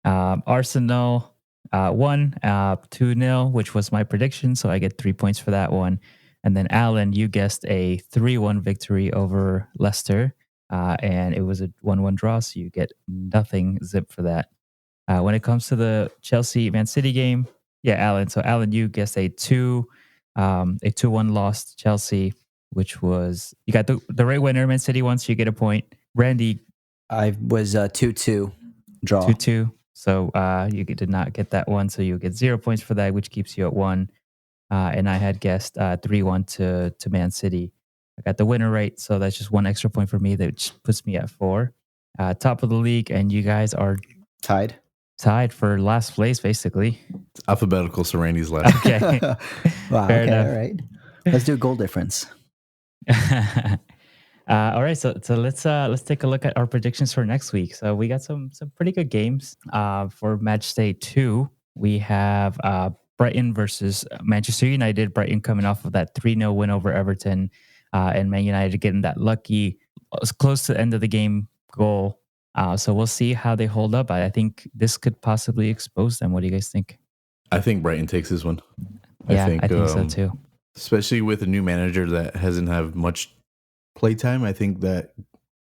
Arsenal won 2-0, which was my prediction. So I get 3 points for that one. And then Alan, you guessed a 3-1 victory over Leicester. And it was a 1-1 draw. So you get nothing zip for that. When it comes to the Chelsea-Man City game, yeah, Alan. So Alan, you guessed a 2-1 loss to Chelsea, which was, you got the right winner. Man City won, so you get a point. Randy, I was 2-2 draw. 2-2. So you did not get that one, so you get 0 points for that, which keeps you at 1. And I had guessed 3-1 to Man City. I got the winner right, so that's just 1 extra point for me. That puts me at 4. Top of the league, and you guys are tied for last place, basically. It's alphabetical, so Randy's last. Okay. Wow. Fair enough. All right. Let's do a goal difference. All right. So let's take a look at our predictions for next week. So we got some pretty good games. For match day 2, we have Brighton versus Manchester United. Brighton coming off of that 3-0 win over Everton, and Man United getting that lucky, close to the end of the game goal. So we'll see how they hold up. I think this could possibly expose them. What do you guys think? I think Brighton takes this one. I think so too. Especially with a new manager that hasn't had much playtime. I think that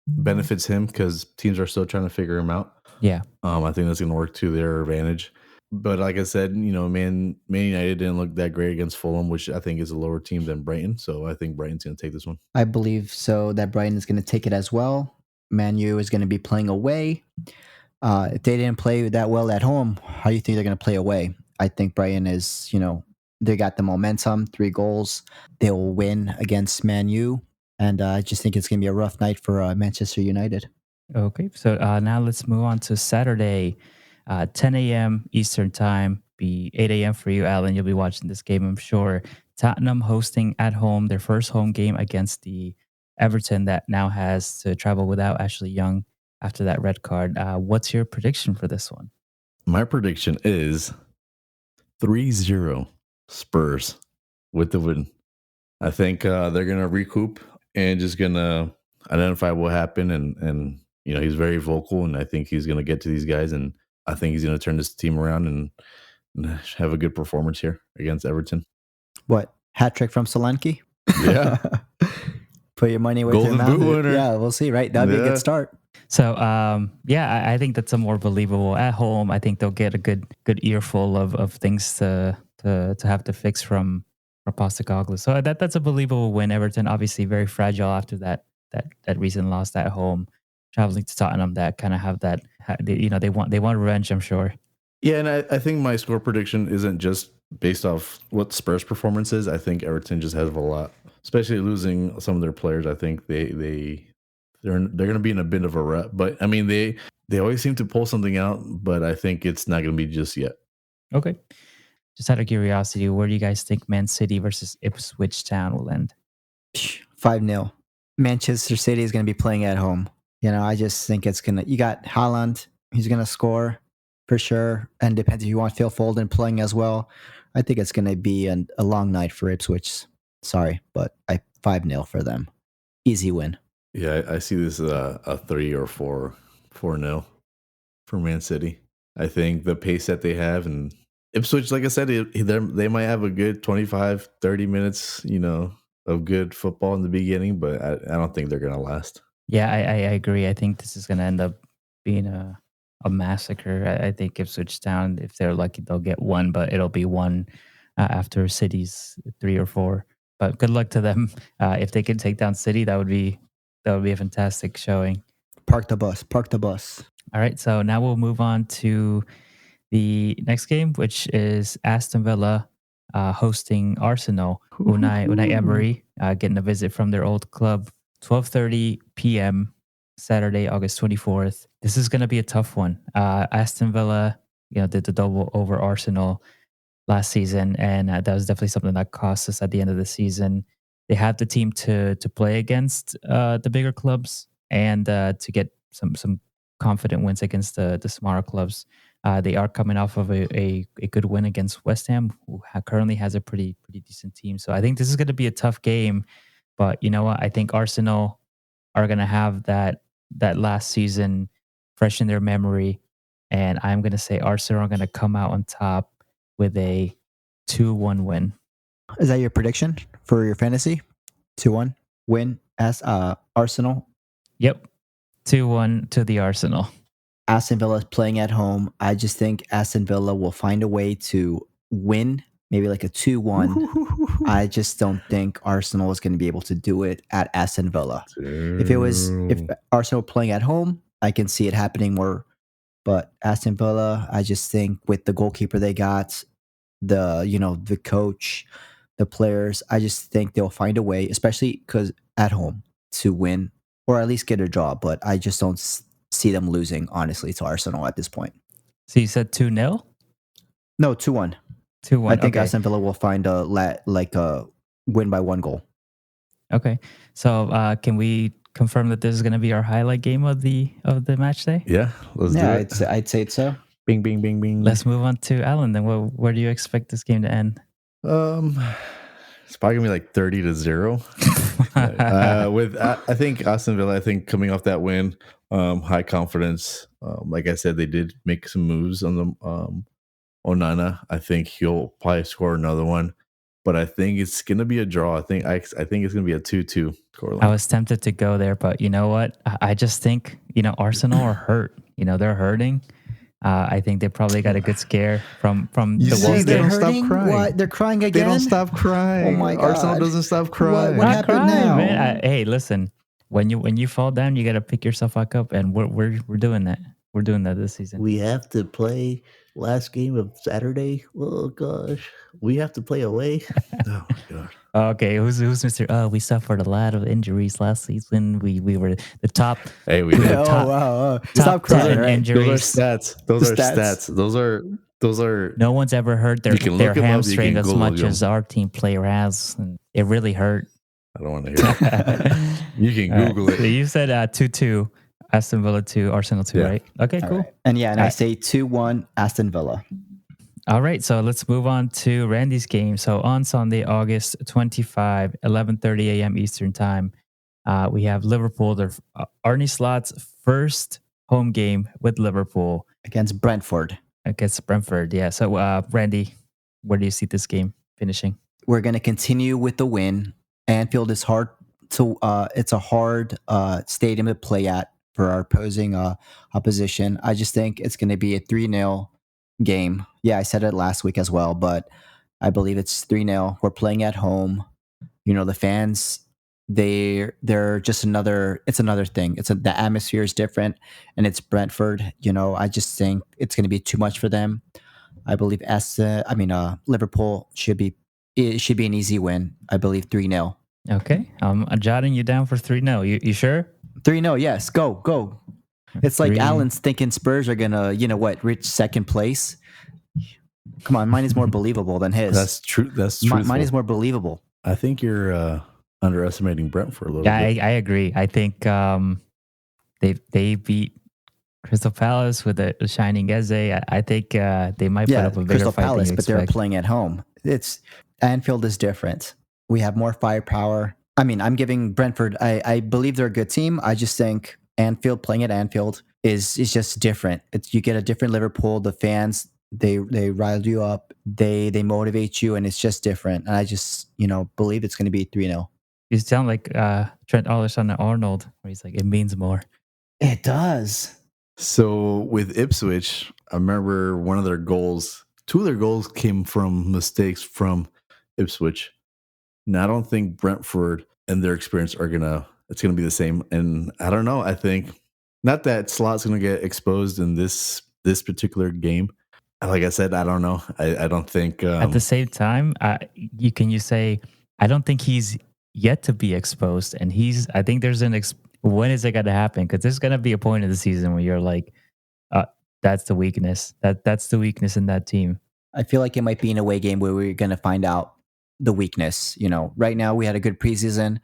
benefits him because teams are still trying to figure him out. Yeah. I think that's going to work to their advantage. But like I said, Man United didn't look that great against Fulham, which I think is a lower team than Brighton. So I think Brighton's going to take this one. I believe so that Brighton is going to take it as well. Man U is going to be playing away. If they didn't play that well at home, how do you think they're going to play away? I think Brighton is, they got the momentum, 3 goals. They will win against Man U. And I just think it's going to be a rough night for Manchester United. Okay, so now let's move on to Saturday, 10 a.m. Eastern time, be 8 a.m. for you, Alan. You'll be watching this game, I'm sure. Tottenham hosting at home, their first home game against the Everton that now has to travel without Ashley Young after that red card. What's your prediction for this one? My prediction is 3-0 Spurs with the win. I think they're going to recoup and just going to identify what happened. And he's very vocal, and I think he's going to get to these guys, and I think he's going to turn this team around and have a good performance here against Everton. What? Hat trick from Solanke? Yeah. Put your money where your Golden mouth Boot is. winner. Yeah, we'll see, right? That'd be a good start. So, I think that's a more believable at home. I think they'll get a good earful of things to have to fix from Postecoglou. So that's a believable win. Everton obviously very fragile after that recent loss at home, traveling to Tottenham. That kind of have that. They want revenge, I'm sure. Yeah, and I think my score prediction isn't just based off what Spurs' performance is. I think Everton just has a lot, especially losing some of their players. I think they're going to be in a bit of a rut. But I mean, they always seem to pull something out, but I think it's not going to be just yet. Okay. Just out of curiosity, where do you guys think Man City versus Ipswich Town will end? 5-0. Manchester City is going to be playing at home. I just think it's going to... You got Haaland. He's going to score for sure. And depends if you want Phil Foden playing as well. I think it's going to be a long night for Ipswich. Sorry, but 5-0 for them. Easy win. Yeah, I see this as a 3 or 4-0 for Man City. I think the pace that they have, and Ipswich, like I said, they might have a good 25, 30 minutes, of good football in the beginning, but I don't think they're going to last. Yeah, I agree. I think this is going to end up being a massacre. I think Ipswich Town, if they're lucky, they'll get one, but it'll be one after City's 3 or 4. But good luck to them. If they can take down City, that would be a fantastic showing. Park the bus. All right, so now we'll move on to the next game, which is Aston Villa hosting Arsenal. Unai Emery getting a visit from their old club. 12:30 p.m. Saturday, August 24th. This is going to be a tough one. Aston Villa, did the double over Arsenal last season, and that was definitely something that cost us at the end of the season. They had the team to play against the bigger clubs and to get some confident wins against the smaller clubs. They are coming off of a good win against West Ham, who currently has a pretty decent team. So I think this is going to be a tough game. But you know what? I think Arsenal are going to have that last season fresh in their memory. And I'm going to say Arsenal are going to come out on top with a 2-1 win. Is that your prediction for your fantasy? 2-1 win as Arsenal? Yep. 2-1 to the Arsenal. Aston Villa is playing at home. I just think Aston Villa will find a way to win, maybe like a 2-1. I just don't think Arsenal is going to be able to do it at Aston Villa. If Arsenal playing at home, I can see it happening more. But Aston Villa, I just think with the goalkeeper they got, the coach, the players, I just think they'll find a way, especially because at home, to win or at least get a draw. But I just don't see them losing, honestly, to Arsenal at this point. So you said 2-0? No, 2-1. 2-1. I think okay. Aston Villa will find a win by 1 goal. Okay. So can we confirm that this is going to be our highlight game of the match day? Yeah, let's do it. I'd say so. Bing, bing, bing, bing. Let's move on to Alan. Then where do you expect this game to end? It's probably gonna be like 30-0. I think Aston Villa, coming off that win, high confidence. Like I said, they did make some moves on the Onana. I think he'll probably score another one, but I think it's gonna be a draw. I think it's gonna be a 2-2 scoreline. I was tempted to go there, but you know what? I just think Arsenal are hurt. They're hurting. I think they probably got a good scare from the Wolves. They don't stop crying. What? They're crying again? They don't stop crying. Oh my God. Arsenal doesn't stop crying. What happened now? Man. Hey, listen. When you fall down, you got to pick yourself back up, and we're doing that. We're doing that this season. We have to play last game of Saturday. Oh gosh, we have to play away. Oh my god. Okay, who's Mr. Oh, we suffered a lot of injuries last season. We were the top. Hey, we we did. were top, wow. top Stop crying, 10 right? injuries. Those are stats. Those The are stats. stats. Those are. No one's ever hurt You can their look 'em up, you hamstring can as Google much them. as our team player has, and it really hurt. I don't want to hear it. You can Google So it. you said 2-2, Aston Villa 2, Arsenal 2, Yeah. right? Okay, All cool. right. And yeah, and All I right. say 2-1 Aston Villa. All right, so let's move on to Randy's game. So on Sunday, August 25, 11:30 a.m. Eastern Time, we have Liverpool, Arne Slot's first home game with Liverpool Against Brentford. against Brentford. Yeah, so Randy, where do you see this game finishing? We're going to continue with the win. Anfield is hard to. It's a hard stadium to play at for our opposing opposition. I just think it's going to be a 3-0 game. Yeah, I said it last week as well, but I believe it's 3-0. We're playing at home. You know, the fans, they're just another. It's another thing. The atmosphere is different, and it's Brentford. You know, I just think it's going to be too much for them. I believe Liverpool should be. It should be an easy win. I believe 3-0. Okay, I'm jotting you down for 3-0. You sure? 3-0, yes. Go. It's like 3. Alan's thinking Spurs are gonna, reach second place. Come on, mine is more believable than his. That's true. That's true. Mine is more believable. I think you're underestimating Brentford a little Yeah, bit. I agree. I think they beat Crystal Palace with a shining Eze. I think they might put up a bigger Crystal fight Palace, than you but they're expect. playing at home. Anfield is different. We have more firepower. I mean, I'm giving Brentford. I believe they're a good team. I just think Anfield, playing at Anfield is just different. You get a different Liverpool. The fans, they rile you up. They motivate you, and it's just different. And I just believe it's going to be 3-0. You sound like Trent Alexander-Arnold, where he's like, it means more. It does. So with Ipswich, I remember one of their goals. 2 of their goals came from mistakes from Ipswich. Now I don't think Brentford and their experience it's gonna be the same. And I don't know. I think not that Slot's gonna get exposed in this particular game. Like I said, I don't know. I don't think At the same time, you say, I don't think he's yet to be exposed. And I think there's when is it going to happen? Because there's going to be a point in the season where you're like, that's the weakness. That's the weakness in that team. I feel like it might be an away game where we're going to find out the weakness. Right now we had a good preseason.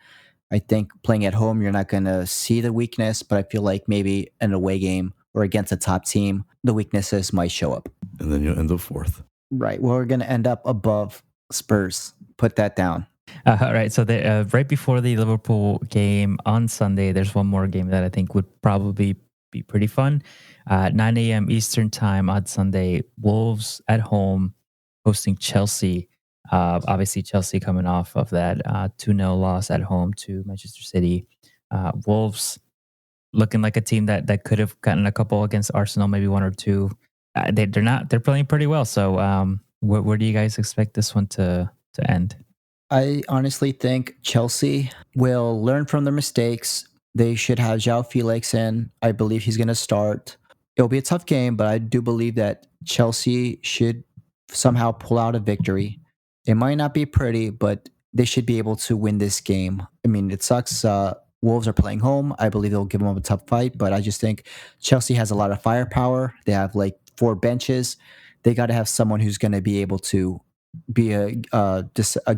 I think playing at home, you're not going to see the weakness, but I feel like maybe an away game or against a top team, the weaknesses might show up. and then you'll end up 4th. Right. Well, we're going to end up above Spurs. Put that down. All right. So right before the Liverpool game on Sunday, there's one more game that I think would probably be pretty fun. 9 a.m. Eastern Time on Sunday, Wolves at home hosting Chelsea. Obviously, Chelsea coming off of that 2-0 loss at home to Manchester City. Wolves looking like a team that could have gotten a couple against Arsenal, maybe 1 or 2. They're playing pretty well. So where do you guys expect this one to end? I honestly think Chelsea will learn from their mistakes. They should have João Felix in. I believe he's going to start. It'll be a tough game, but I do believe that Chelsea should somehow pull out a victory. It might not be pretty, but they should be able to win this game. I mean, it sucks. Wolves are playing home. I believe they'll give them a tough fight, but I just think Chelsea has a lot of firepower. They have like 4 benches. They got to have someone who's going to be able to be a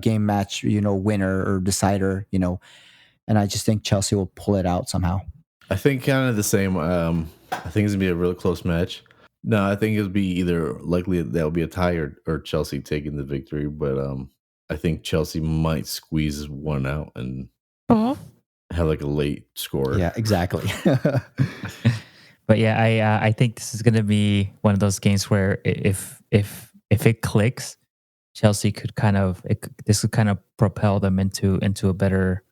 game match, winner or decider, and I just think Chelsea will pull it out somehow. I think kind of the same. I think it's gonna be a really close match. No, I think it'll be either likely that'll be a tie or Chelsea taking the victory. But I think Chelsea might squeeze one out and have like a late score. Yeah, exactly. But yeah, I think this is going to be one of those games where if it clicks, Chelsea could this could kind of propel them into a better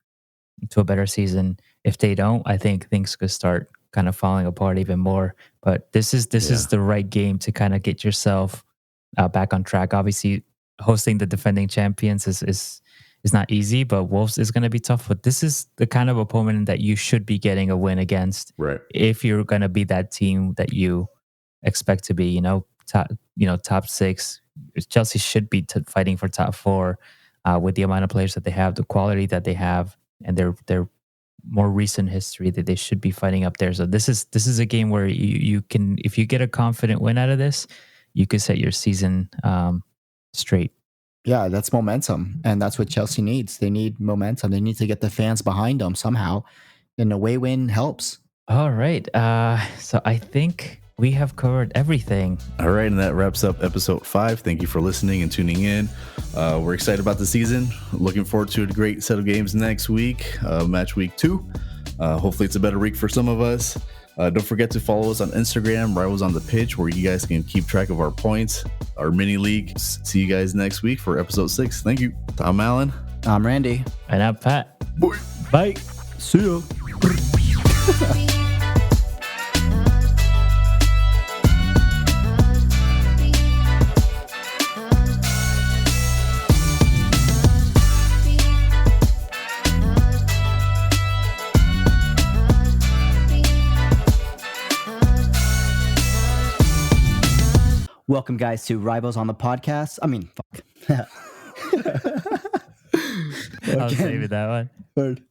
season. If they don't, I think things could start kind of falling apart even more. But this is the right game to kind of get yourself back on track. Obviously, hosting the defending champions is is not easy, but Wolves is going to be tough. But this is the kind of opponent that you should be getting a win against, Right. if you're going to be that team that you expect to be. Top 6. Chelsea should be fighting for top 4 with the amount of players that they have, the quality that they have, and their more recent history, that they should be fighting up there. So this is a game where you can, if you get a confident win out of this, you can set your season straight. Yeah, that's momentum, and that's what Chelsea needs. They need momentum. They need to get the fans behind them somehow. An away win helps. All right. So I think we have covered everything. All right, and that wraps up episode 5. Thank you for listening and tuning in. We're excited about the season. Looking forward to a great set of games next week, match week 2. Hopefully it's a better week for some of us. Don't forget to follow us on Instagram, Rivals on the Pitch, where you guys can keep track of our points, our mini league. See you guys next week for episode 6. Thank you. I'm Alan. I'm Randy. And I'm Pat. Boy. Bye. See ya. Welcome, guys, to Rivals on the Podcast. I mean, fuck. I'll save it that one. Word.